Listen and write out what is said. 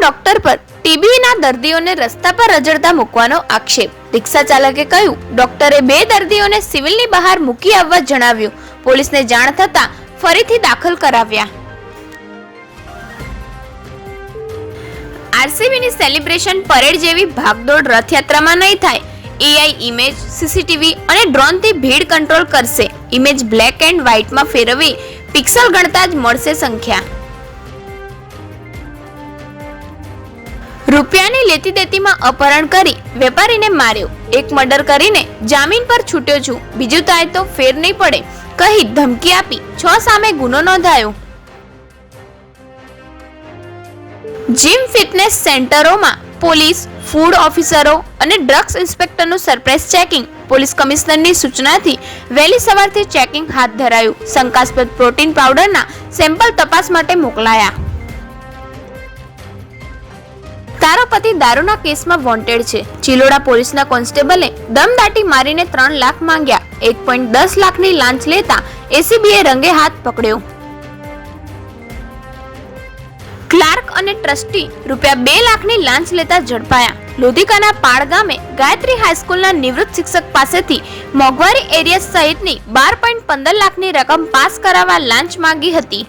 Doctor પર ટીબીના દર્દીઓને રસ્તા પર રજડતા મૂકવાનો આક્ષેપ. રિક્ષા ચાલકે કહ્યું ડોક્ટરે 2 દર્દીઓને સિવિલની બહાર મૂકી આવવા જણાવ્યું. પોલીસને જાણ થતાં ફરીથી દાખલ કરાવ્યા. આરસીબીની સેલિબ્રેશન પરેડ જેવી ભાગદોડ રથયાત્રામાં નહીં થાય. એઆઈ ઇમેજ, સીસીટીવી અને ડ્રોનથી ભીડ કંટ્રોલ કરશે. ઇમેજ બ્લેક એન્ડ વ્હાઇટમાં ફેરવી પિક્સલ ગણતા જ મળશે સંખ્યા. રૂપિયાની લેતી દેતીમાં અપહરણ કરી વેપારીને માર્યો. એક મર્ડર કરીને જામીન પર છૂટ્યો છું, બીજું થાય તો ફેર નહીં પડે કહી ધમકી આપી 6 સામે ગુનો નોંધાયો. જીમ ફિટનેસ સેન્ટરોમાં પોલીસ, ફૂડ ઓફિસરો અને ડ્રગ્સ ઇન્સ્પેક્ટરનું સરપ્રાઇઝ ચેકિંગ. પોલીસ કમિશનરની સૂચનાથી વહેલી સવારથી ચેકિંગ હાથ ધરાયું. શંકાસ્પદ પ્રોટીન પાવડરના સેમ્પલ તપાસ માટે મોકલાયા. તારો પતિ દારૂના કેસમાં વોન્ટેડ છે. ચિલોડા પોલીસના કોન્સ્ટેબલે દમદાટી મારીને 3 લાખ માંગ્યા. 1.10 લાખની લાંચ લેતા એસીબીએ રંગે હાથ પકડ્યો. ક્લાર્ક અને ટ્રસ્ટી રૂપિયા 2 લાખની લાંચ લેતા ઝડપાયા. લોધિકાના પાળ ગામે ગાયત્રી હાઈસ્કૂલના નિવૃત્ત શિક્ષક પાસેથી મોંઘવારી એરિયા સહિતની 12.15 લાખની રકમ પાસ કરાવવા લાંચ માંગી હતી.